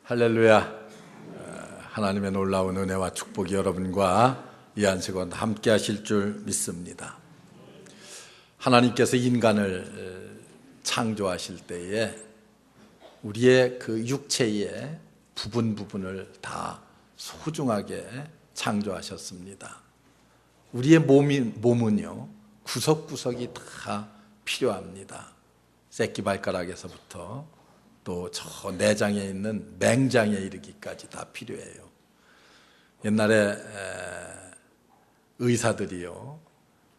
할렐루야. 하나님의 놀라운 은혜와 축복이 여러분과 이 안식원 함께 하실 줄 믿습니다. 하나님께서 인간을 창조하실 때에 우리의 그 육체의 부분을 다 소중하게 창조하셨습니다. 우리의 몸은요, 구석구석이 다 필요합니다. 새끼발가락에서부터 또 저 내장에 있는 맹장에 이르기까지 다 필요해요. 옛날에 의사들이요,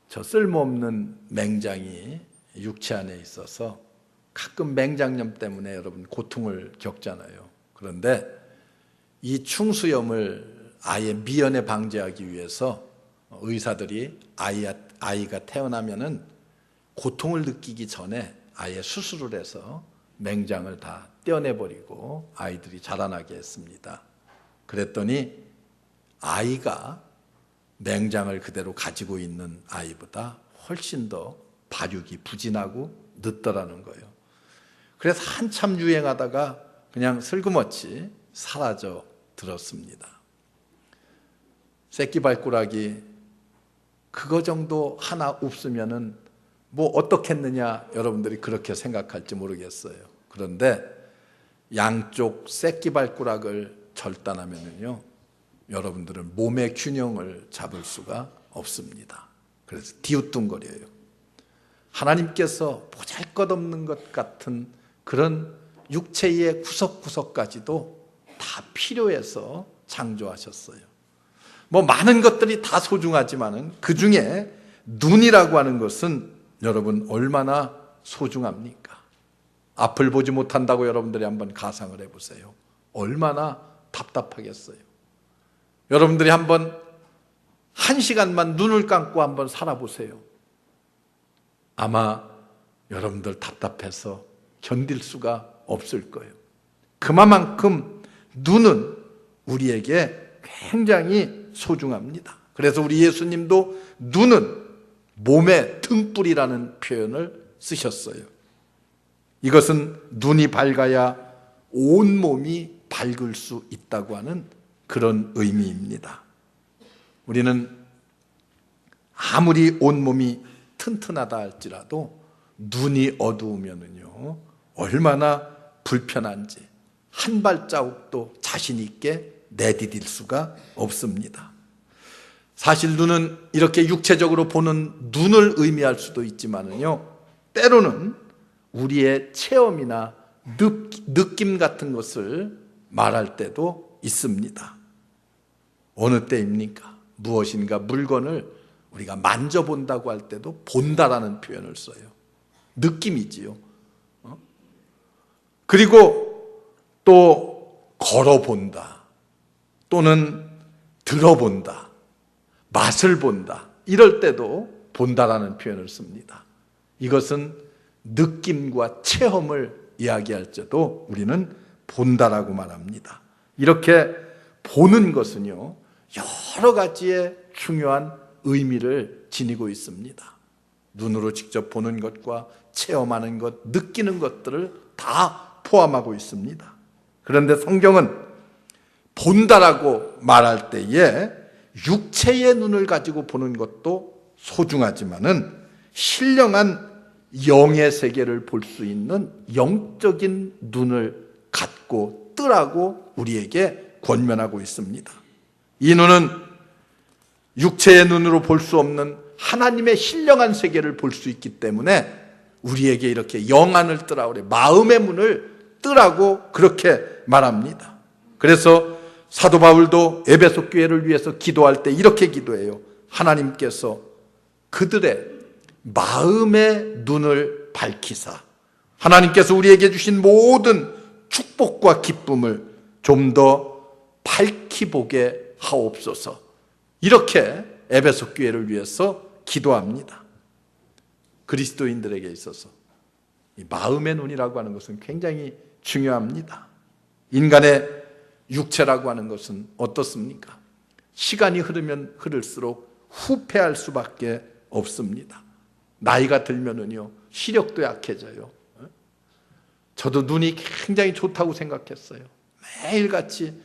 저 쓸모없는 맹장이 육체 안에 있어서 가끔 맹장염 때문에 여러분 고통을 겪잖아요. 그런데 이 충수염을 아예 미연에 방지하기 위해서 의사들이 아이가 태어나면은 고통을 느끼기 전에 아예 수술을 해서 맹장을 다 떼어내버리고 아이들이 자라나게 했습니다. 그랬더니 아이가 맹장을 그대로 가지고 있는 아이보다 훨씬 더 발육이 부진하고 늦더라는 거예요. 그래서 한참 유행하다가 그냥 슬그머치 사라져 들었습니다. 새끼발가락이 그거 정도 하나 없으면은 뭐 어떻겠느냐, 여러분들이 그렇게 생각할지 모르겠어요. 그런데 양쪽 새끼발가락을 절단하면은요, 여러분들은 몸의 균형을 잡을 수가 없습니다. 그래서 뒤우뚱거려요. 하나님께서 보잘것없는 것 같은 그런 육체의 구석구석까지도 다 필요해서 창조하셨어요. 뭐 많은 것들이 다 소중하지만은 그 중에 눈이라고 하는 것은 여러분 얼마나 소중합니까? 앞을 보지 못한다고 여러분들이 한번 가상을 해보세요. 얼마나 답답하겠어요. 여러분들이 한번 1시간만 눈을 감고 한번 살아보세요. 아마 여러분들 답답해서 견딜 수가 없을 거예요. 그만큼 눈은 우리에게 굉장히 소중합니다. 그래서 우리 예수님도 눈은 몸의 등불이라는 표현을 쓰셨어요. 이것은 눈이 밝아야 온 몸이 밝을 수 있다고 하는 그런 의미입니다. 우리는 아무리 온몸이 튼튼하다 할지라도 눈이 어두우면은요, 얼마나 불편한지 한 발자국도 자신 있게 내디딜 수가 없습니다. 사실 눈은 이렇게 육체적으로 보는 눈을 의미할 수도 있지만은요, 때로는 우리의 체험이나 느낌 같은 것을 말할 때도 있습니다. 어느 때입니까? 무엇인가 물건을 우리가 만져본다고 할 때도 본다라는 표현을 써요. 느낌이지요. 그리고 또 걸어본다, 또는 들어본다, 맛을 본다, 이럴 때도 본다라는 표현을 씁니다. 이것은 느낌과 체험을 이야기할 때도 우리는 본다라고 말합니다. 이렇게 보는 것은요, 여러 가지의 중요한 의미를 지니고 있습니다. 눈으로 직접 보는 것과 체험하는 것, 느끼는 것들을 다 포함하고 있습니다. 그런데 성경은 본다라고 말할 때에 육체의 눈을 가지고 보는 것도 소중하지만은 신령한 영의 세계를 볼 수 있는 영적인 눈을 갖고 뜨라고 우리에게 권면하고 있습니다. 이 눈은 육체의 눈으로 볼 수 없는 하나님의 신령한 세계를 볼 수 있기 때문에 우리에게 이렇게 영안을 뜨라고 그래, 마음의 문을 뜨라고 그렇게 말합니다. 그래서 사도 바울도 에베소 교회를 위해서 기도할 때 이렇게 기도해요. 하나님께서 그들의 마음의 눈을 밝히사 하나님께서 우리에게 주신 모든 축복과 기쁨을 좀 더 밝히 보게 하옵소서. 이렇게 에베소 교회를 위해서 기도합니다. 그리스도인들에게 있어서 이 마음의 눈이라고 하는 것은 굉장히 중요합니다. 인간의 육체라고 하는 것은 어떻습니까? 시간이 흐르면 흐를수록 후퇴할 수밖에 없습니다. 나이가 들면은요, 시력도 약해져요. 저도 눈이 굉장히 좋다고 생각했어요. 매일같이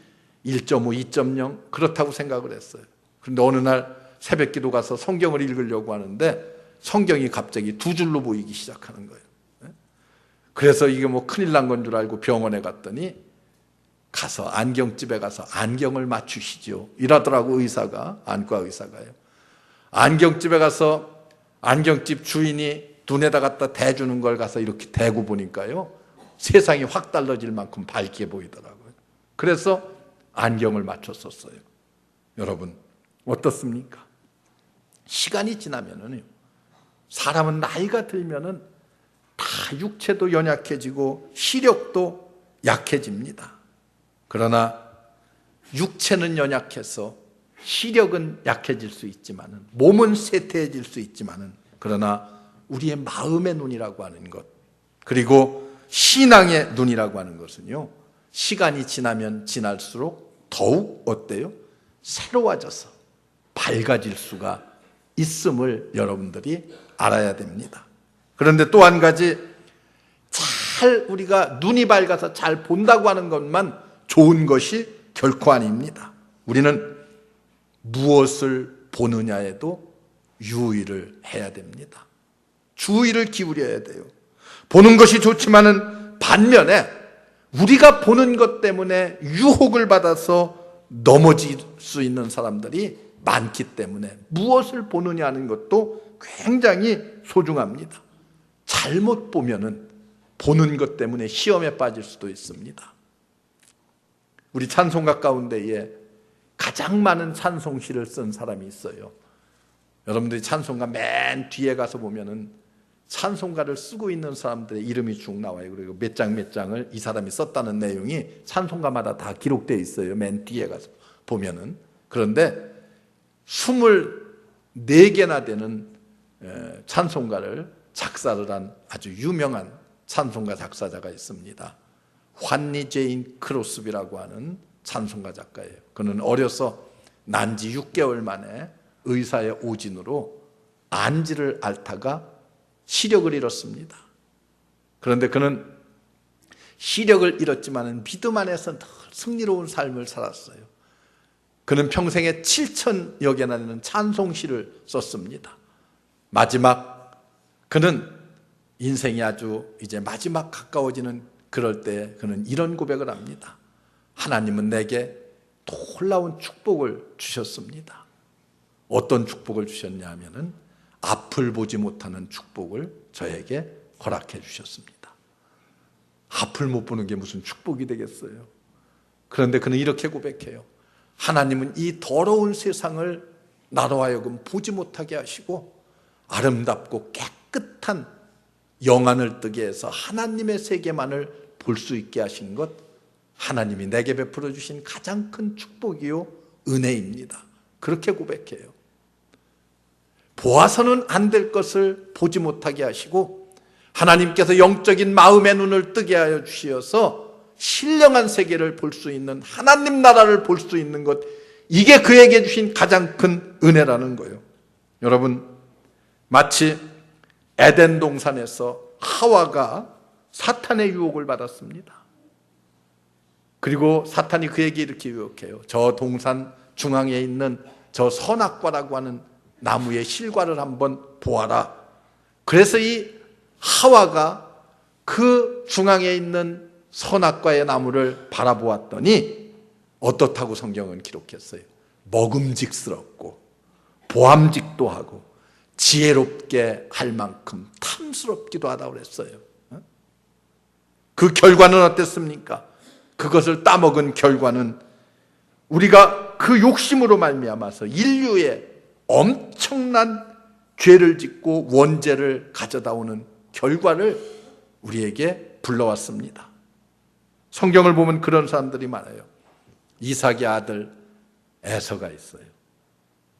1.5, 2.0 그렇다고 생각을 했어요. 그런데 어느 날 새벽 기도 가서 성경을 읽으려고 하는데 성경이 갑자기 두 줄로 보이기 시작하는 거예요. 그래서 이게 뭐 큰일 난 건 줄 알고 병원에 갔더니 가서 안경집에 가서 안경을 맞추시죠 이러더라고. 의사가, 안과 의사가요. 안경집에 가서 안경집 주인이 눈에다 갖다 대주는 걸 가서 이렇게 대고 보니까요, 세상이 확 달라질 만큼 밝게 보이더라고요. 그래서 안경을 맞췄었어요. 여러분 어떻습니까? 시간이 지나면은요, 사람은 나이가 들면은 다 육체도 연약해지고 시력도 약해집니다. 그러나 육체는 연약해서 시력은 약해질 수 있지만은, 몸은 쇠퇴해질 수 있지만은, 그러나 우리의 마음의 눈이라고 하는 것, 그리고 신앙의 눈이라고 하는 것은요, 시간이 지나면 지날수록 더욱 어때요? 새로워져서 밝아질 수가 있음을 여러분들이 알아야 됩니다. 그런데 또 한 가지, 잘 우리가 눈이 밝아서 잘 본다고 하는 것만 좋은 것이 결코 아닙니다. 우리는 무엇을 보느냐에도 유의를 해야 됩니다. 주의를 기울여야 돼요. 보는 것이 좋지만은 반면에 우리가 보는 것 때문에 유혹을 받아서 넘어질 수 있는 사람들이 많기 때문에 무엇을 보느냐 하는 것도 굉장히 소중합니다. 잘못 보면은 보는 것 때문에 시험에 빠질 수도 있습니다. 우리 찬송가 가운데에 가장 많은 찬송시를 쓴 사람이 있어요. 여러분들이 찬송가 맨 뒤에 가서 보면은 찬송가를 쓰고 있는 사람들의 이름이 쭉 나와요. 그리고 몇 장 몇 장을 이 사람이 썼다는 내용이 찬송가마다 다 기록되어 있어요. 맨 뒤에 가서 보면은. 그런데 24개나 되는 찬송가를 작사를 한 아주 유명한 찬송가 작사자가 있습니다. 환니 제인 크로스비라고 하는 찬송가 작가예요. 그는 어려서 난 지 6개월 만에 의사의 오진으로 안지를 앓다가 시력을 잃었습니다. 그런데 그는 시력을 잃었지만 믿음 안에서 늘 승리로운 삶을 살았어요. 그는 평생에 7,000여 개나 되는 찬송시를 썼습니다. 마지막, 그는 인생이 아주 이제 마지막 가까워지는 그럴 때 그는 이런 고백을 합니다. 하나님은 내게 놀라운 축복을 주셨습니다. 어떤 축복을 주셨냐 하면은 앞을 보지 못하는 축복을 저에게 허락해 주셨습니다. 앞을 못 보는 게 무슨 축복이 되겠어요? 그런데 그는 이렇게 고백해요. 하나님은 이 더러운 세상을 나로 하여금 보지 못하게 하시고 아름답고 깨끗한 영안을 뜨게 해서 하나님의 세계만을 볼 수 있게 하신 것, 하나님이 내게 베풀어 주신 가장 큰 축복이요 은혜입니다. 그렇게 고백해요. 보아서는 안 될 것을 보지 못하게 하시고 하나님께서 영적인 마음의 눈을 뜨게 하여 주시어서 신령한 세계를 볼 수 있는, 하나님 나라를 볼 수 있는 것, 이게 그에게 주신 가장 큰 은혜라는 거예요. 여러분, 마치 에덴 동산에서 하와가 사탄의 유혹을 받았습니다. 그리고 사탄이 그에게 이렇게 유혹해요. 저 동산 중앙에 있는 저 선악과라고 하는 나무의 실과를 한번 보아라. 그래서 이 하와가 그 중앙에 있는 선악과의 나무를 바라보았더니 어떻다고 성경은 기록했어요? 먹음직스럽고 보암직도 하고 지혜롭게 할 만큼 탐스럽기도 하다고 그랬어요. 그 결과는 어땠습니까? 그것을 따먹은 결과는 우리가 그 욕심으로 말미암아서 인류의 엄청난 죄를 짓고 원죄를 가져다 오는 결과를 우리에게 불러왔습니다. 성경을 보면 그런 사람들이 많아요. 이삭의 아들 에서가 있어요.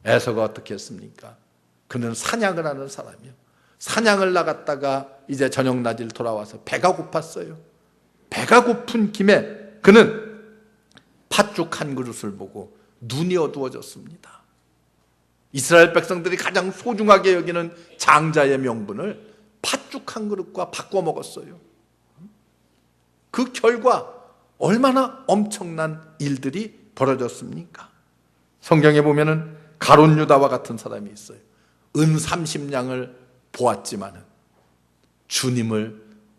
에서가 어떻게 했습니까? 그는 사냥을 하는 사람이에요. 사냥을 나갔다가 이제 저녁 낮일 돌아와서 배가 고팠어요. 배가 고픈 김에 그는 팥죽 한 그릇을 보고 눈이 어두워졌습니다. 이스라엘 백성들이 가장 소중하게 여기는 장자의 명분을 팥죽 한 그릇과 바꿔 먹었어요. 그 결과 얼마나 엄청난 일들이 벌어졌습니까? 성경에 보면은 가룟 유다와 같은 사람이 있어요. 은 30냥을 보았지만은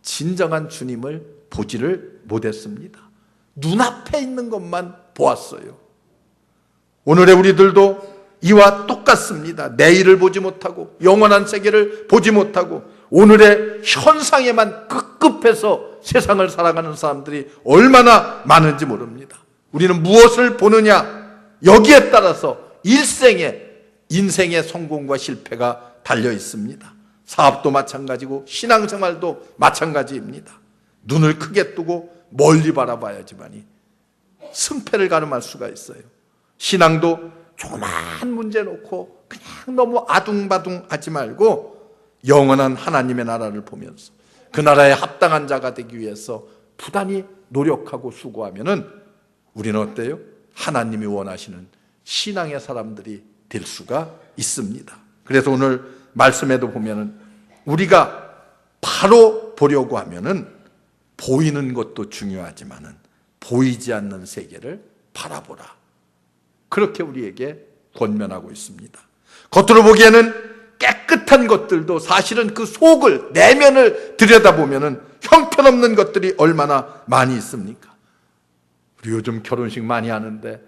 진정한 주님을 보지를 못했습니다. 눈앞에 있는 것만 보았어요. 오늘의 우리들도 이와 똑같습니다. 내일을 보지 못하고 영원한 세계를 보지 못하고 오늘의 현상에만 급급해서 세상을 살아가는 사람들이 얼마나 많은지 모릅니다. 우리는 무엇을 보느냐, 여기에 따라서 인생의 성공과 실패가 달려 있습니다. 사업도 마찬가지고 신앙생활도 마찬가지입니다. 눈을 크게 뜨고 멀리 바라봐야지만이 승패를 가늠할 수가 있어요. 신앙도 조그마한 문제 놓고 그냥 너무 아둥바둥 하지 말고 영원한 하나님의 나라를 보면서 그 나라에 합당한 자가 되기 위해서 부단히 노력하고 수고하면은 우리는 어때요? 하나님이 원하시는 신앙의 사람들이 될 수가 있습니다. 그래서 오늘 말씀에도 보면은 우리가 바로 보려고 하면은 보이는 것도 중요하지만은 보이지 않는 세계를 바라보라. 그렇게 우리에게 권면하고 있습니다. 겉으로 보기에는 깨끗한 것들도 사실은 그 속을, 내면을 들여다보면은 형편없는 것들이 얼마나 많이 있습니까? 우리 요즘 결혼식 많이 하는데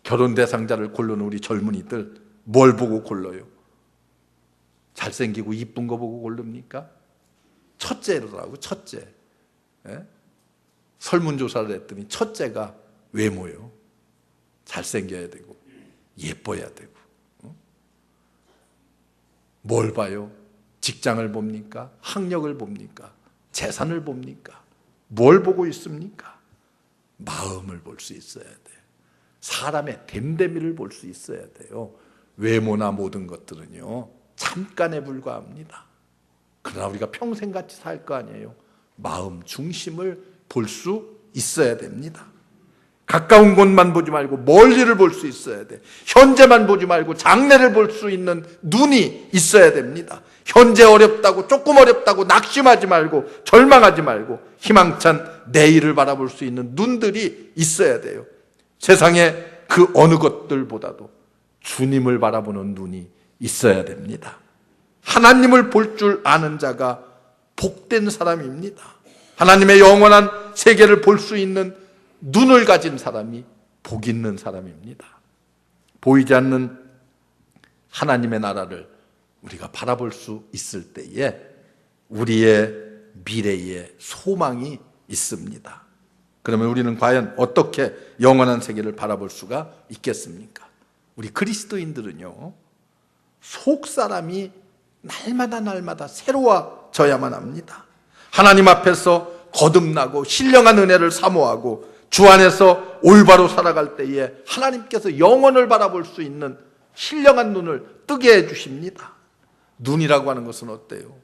결혼 대상자를 고르는 우리 젊은이들 뭘 보고 골라요? 잘생기고 이쁜 거 보고 고릅니까? 첫째로라고, 첫째. 예? 설문조사를 했더니 첫째가 외모요. 잘생겨야 되고 예뻐야 되고. 뭘 봐요? 직장을 봅니까? 학력을 봅니까? 재산을 봅니까? 뭘 보고 있습니까? 마음을 볼 수 있어야 돼요. 사람의 됨됨이를 볼 수 있어야 돼요. 외모나 모든 것들은요 잠깐에 불과합니다. 그러나 우리가 평생같이 살 거 아니에요. 마음 중심을 볼 수 있어야 됩니다. 가까운 곳만 보지 말고 멀리를 볼 수 있어야 돼. 현재만 보지 말고 장래를 볼 수 있는 눈이 있어야 됩니다. 현재 어렵다고, 조금 어렵다고 낙심하지 말고 절망하지 말고 희망찬 내일을 바라볼 수 있는 눈들이 있어야 돼요. 세상의 그 어느 것들보다도 주님을 바라보는 눈이 있어야 됩니다. 하나님을 볼 줄 아는 자가 복된 사람입니다. 하나님의 영원한 세계를 볼 수 있는 눈을 가진 사람이 복 있는 사람입니다. 보이지 않는 하나님의 나라를 우리가 바라볼 수 있을 때에 우리의 미래에 소망이 있습니다. 그러면 우리는 과연 어떻게 영원한 세계를 바라볼 수가 있겠습니까? 우리 그리스도인들은요, 속 사람이 날마다 새로워져야만 합니다. 하나님 앞에서 거듭나고 신령한 은혜를 사모하고 주 안에서 올바로 살아갈 때에 하나님께서 영원을 바라볼 수 있는 신령한 눈을 뜨게 해주십니다. 눈이라고 하는 것은 어때요?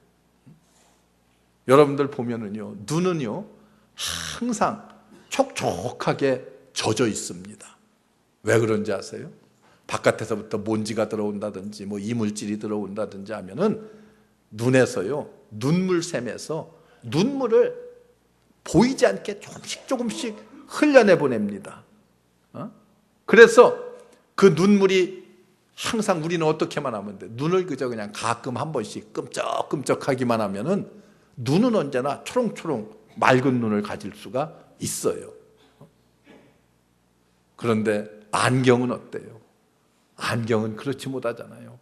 여러분들 보면은요, 눈은요 항상 촉촉하게 젖어 있습니다. 왜 그런지 아세요? 바깥에서부터 먼지가 들어온다든지 뭐 이물질이 들어온다든지 하면은 눈에서요, 눈물샘에서 눈물을 보이지 않게 조금씩 흘려내 보냅니다. 그래서 그 눈물이 항상 우리는 어떻게만 하면 돼? 눈을 그냥 가끔 한 번씩 끔적끔적하기만 하면은 눈은 언제나 초롱초롱 맑은 눈을 가질 수가 있어요. 그런데 안경은 어때요? 안경은 그렇지 못하잖아요.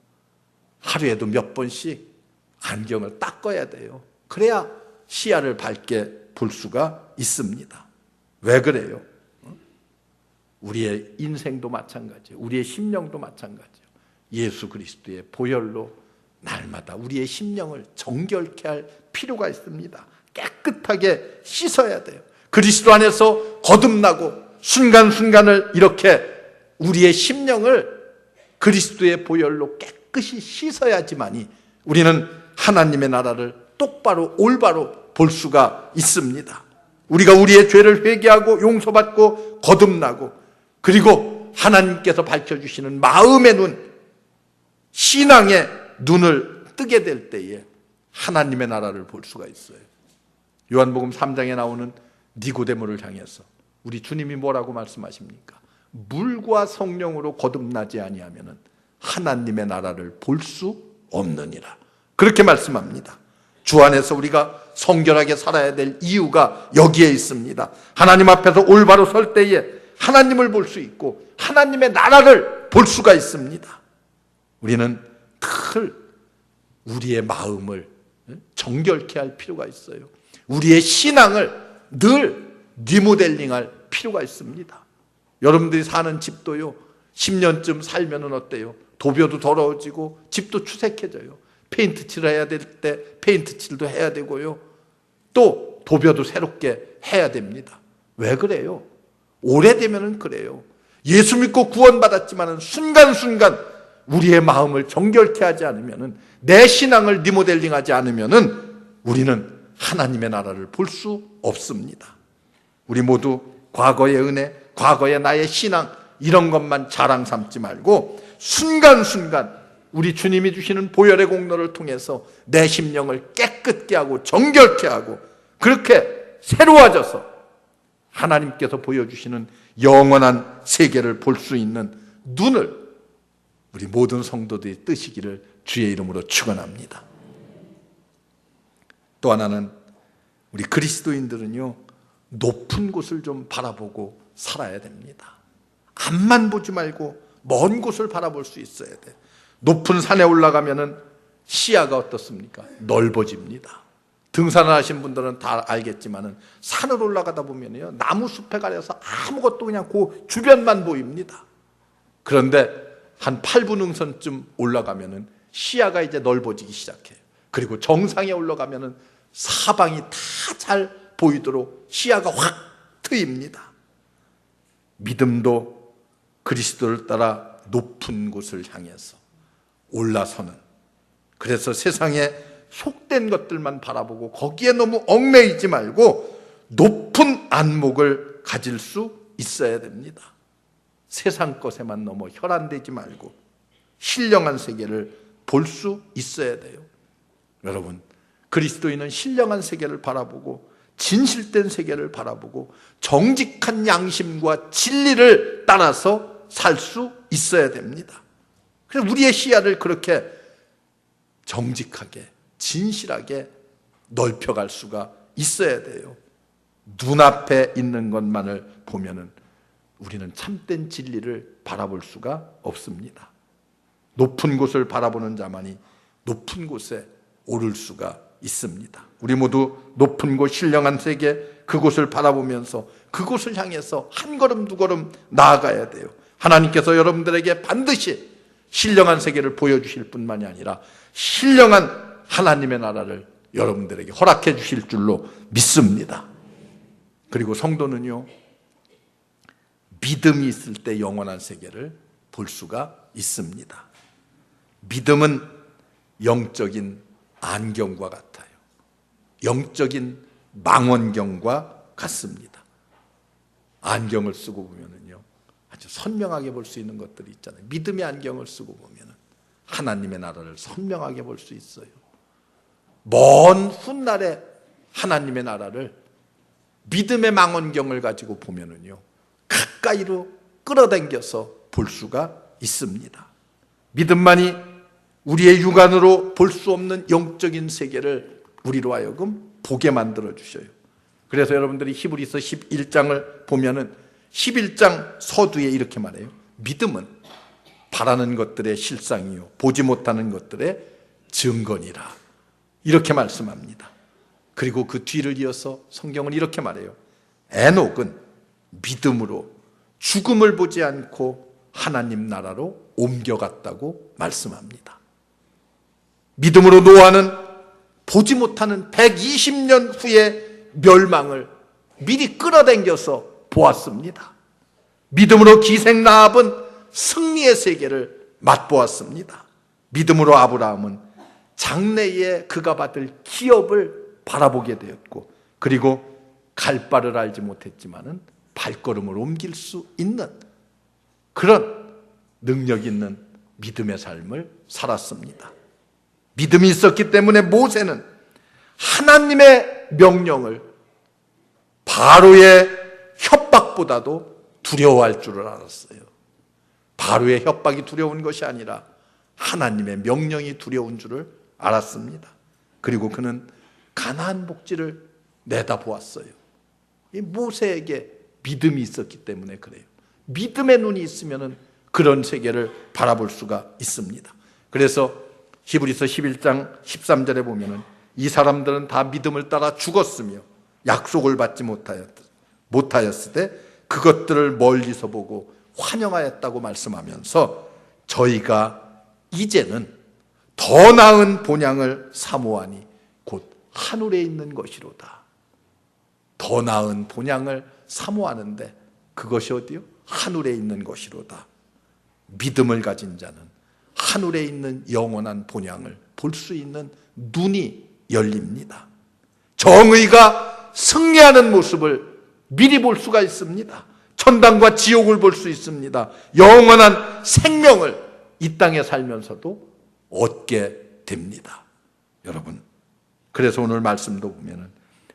하루에도 몇 번씩 안경을 닦아야 돼요. 그래야 시야를 밝게 볼 수가 있습니다. 왜 그래요? 우리의 인생도 마찬가지예요. 우리의 심령도 마찬가지예요. 예수 그리스도의 보혈로 날마다 우리의 심령을 정결케 할 필요가 있습니다. 깨끗하게 씻어야 돼요. 그리스도 안에서 거듭나고 순간순간을 이렇게 우리의 심령을 그리스도의 보혈로 깨끗이 씻어야지만이 우리는 하나님의 나라를 똑바로 올바로 볼 수가 있습니다. 우리가 우리의 죄를 회개하고 용서받고 거듭나고 그리고 하나님께서 밝혀주시는 마음의 눈, 신앙의 눈을 뜨게 될 때에 하나님의 나라를 볼 수가 있어요. 요한복음 3장에 나오는 니고데모를 향해서 우리 주님이 뭐라고 말씀하십니까? 물과 성령으로 거듭나지 아니하면은 하나님의 나라를 볼 수 없느니라. 그렇게 말씀합니다. 주 안에서 우리가 성결하게 살아야 될 이유가 여기에 있습니다. 하나님 앞에서 올바로 설 때에 하나님을 볼 수 있고 하나님의 나라를 볼 수가 있습니다. 우리는 늘 우리의 마음을 정결케 할 필요가 있어요. 우리의 신앙을 늘 리모델링할 필요가 있습니다. 여러분들이 사는 집도요, 10년쯤 살면은 어때요? 도벼도 더러워지고 집도 추색해져요. 페인트 칠을 해야 될 때 페인트 칠도 해야 되고요, 또 도벼도 새롭게 해야 됩니다. 왜 그래요? 오래되면은 그래요. 예수 믿고 구원받았지만은 순간순간 우리의 마음을 정결케 하지 않으면은, 내 신앙을 리모델링하지 않으면은 우리는 하나님의 나라를 볼 수 없습니다. 우리 모두 과거의 은혜, 과거의 나의 신앙, 이런 것만 자랑 삼지 말고 순간순간 우리 주님이 주시는 보혈의 공로를 통해서 내 심령을 깨끗게 하고 정결케 하고 그렇게 새로워져서 하나님께서 보여주시는 영원한 세계를 볼 수 있는 눈을 우리 모든 성도들이 뜨시기를 주의 이름으로 축원합니다. 또 하나는 우리 그리스도인들은요, 높은 곳을 좀 바라보고 살아야 됩니다. 앞만 보지 말고 먼 곳을 바라볼 수 있어야 돼. 높은 산에 올라가면은 시야가 어떻습니까? 넓어집니다. 등산을 하신 분들은 다 알겠지만은 산을 올라가다 보면요, 나무 숲에 가려서 아무것도 그냥 그 주변만 보입니다. 그런데 한 8분 응선쯤 올라가면은 시야가 이제 넓어지기 시작해요. 그리고 정상에 올라가면은 사방이 다 잘 보이도록 시야가 확 트입니다. 믿음도 그리스도를 따라 높은 곳을 향해서 올라서는, 그래서 세상에 속된 것들만 바라보고 거기에 너무 얽매이지 말고 높은 안목을 가질 수 있어야 됩니다. 세상 것에만 너무 혈안되지 말고 신령한 세계를 볼 수 있어야 돼요. 여러분, 그리스도인은 신령한 세계를 바라보고 진실된 세계를 바라보고 정직한 양심과 진리를 따라서 살 수 있어야 됩니다. 그래서 우리의 시야를 그렇게 정직하게 진실하게 넓혀갈 수가 있어야 돼요. 눈앞에 있는 것만을 보면은 우리는 참된 진리를 바라볼 수가 없습니다. 높은 곳을 바라보는 자만이 높은 곳에 오를 수가 있습니다. 우리 모두 높은 곳, 신령한 세계, 그곳을 바라보면서 그곳을 향해서 한 걸음 두 걸음 나아가야 돼요. 하나님께서 여러분들에게 반드시 신령한 세계를 보여주실 뿐만이 아니라 신령한 하나님의 나라를 여러분들에게 허락해 주실 줄로 믿습니다. 그리고 성도는요, 믿음이 있을 때 영원한 세계를 볼 수가 있습니다. 믿음은 영적인 안경과 같아요. 영적인 망원경과 같습니다. 안경을 쓰고 보면은요, 아주 선명하게 볼 수 있는 것들이 있잖아요. 믿음의 안경을 쓰고 보면은 하나님의 나라를 선명하게 볼 수 있어요. 먼 훗날에 하나님의 나라를 믿음의 망원경을 가지고 보면은요, 가까이로 끌어당겨서 볼 수가 있습니다. 믿음만이 우리의 육안으로 볼 수 없는 영적인 세계를 우리로 하여금 보게 만들어 주셔요. 그래서 여러분들이 히브리서 11장을 보면은 11장 서두에 이렇게 말해요. 믿음은 바라는 것들의 실상이요 보지 못하는 것들의 증거니라, 이렇게 말씀합니다. 그리고 그 뒤를 이어서 성경은 이렇게 말해요. 에녹은 믿음으로 죽음을 보지 않고 하나님 나라로 옮겨갔다고 말씀합니다. 믿음으로 노아는 보지 못하는 120년 후의 멸망을 미리 끌어당겨서 보았습니다. 믿음으로 기생 라합은 승리의 세계를 맛보았습니다. 믿음으로 아브라함은 장래에 그가 받을 기업을 바라보게 되었고, 그리고 갈 바를 알지 못했지만은 발걸음을 옮길 수 있는 그런 능력 있는 믿음의 삶을 살았습니다. 믿음이 있었기 때문에 모세는 하나님의 명령을 바로의 협박보다도 두려워할 줄을 알았어요. 바로의 협박이 두려운 것이 아니라 하나님의 명령이 두려운 줄을 알았습니다. 그리고 그는 가나안 복지를 내다보았어요. 이 모세에게 믿음이 있었기 때문에 그래요. 믿음의 눈이 있으면 그런 세계를 바라볼 수가 있습니다. 그래서 히브리서 11장 13절에 보면은 이 사람들은 다 믿음을 따라 죽었으며 약속을 받지 못하였을 때 그것들을 멀리서 보고 환영하였다고 말씀하면서 저희가 이제는 더 나은 본향을 사모하니 곧 하늘에 있는 것이로다. 더 나은 본향을 사모하는데 그것이 어디요? 하늘에 있는 것이로다. 믿음을 가진 자는 하늘에 있는 영원한 본향을 볼 수 있는 눈이 열립니다. 정의가 승리하는 모습을 미리 볼 수가 있습니다. 천당과 지옥을 볼 수 있습니다. 영원한 생명을 이 땅에 살면서도 얻게 됩니다. 여러분, 그래서 오늘 말씀도 보면은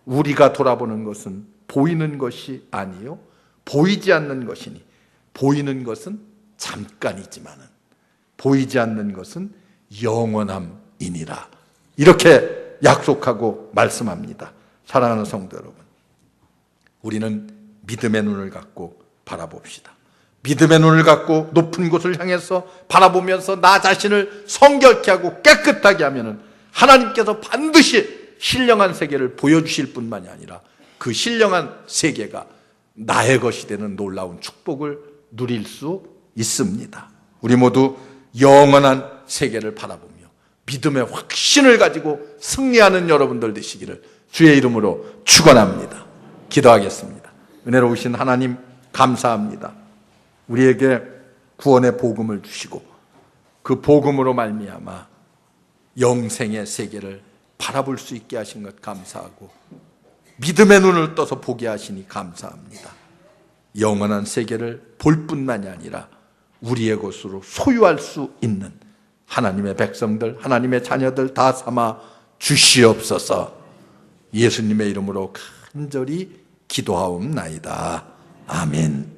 우리가 돌아보는 것은 보이는 것이 아니요 보이지 않는 것이니 보이는 것은 잠깐이지만은 보이지 않는 것은 영원함이니라. 이렇게 약속하고 말씀합니다. 사랑하는 성도 여러분, 우리는 믿음의 눈을 갖고 바라봅시다. 믿음의 눈을 갖고 높은 곳을 향해서 바라보면서 나 자신을 성결케 하고 깨끗하게 하면은 하나님께서 반드시 신령한 세계를 보여주실 뿐만이 아니라 그 신령한 세계가 나의 것이 되는 놀라운 축복을 누릴 수 있습니다. 우리 모두 영원한 세계를 바라보며 믿음의 확신을 가지고 승리하는 여러분들 되시기를 주의 이름으로 축원합니다. 기도하겠습니다. 은혜로우신 하나님 감사합니다. 우리에게 구원의 복음을 주시고 그 복음으로 말미암아 영생의 세계를 바라볼 수 있게 하신 것 감사하고 믿음의 눈을 떠서 보게 하시니 감사합니다. 영원한 세계를 볼 뿐만이 아니라 우리의 것으로 소유할 수 있는 하나님의 백성들, 하나님의 자녀들 다 삼아 주시옵소서. 예수님의 이름으로 간절히 기도하옵나이다. 아멘.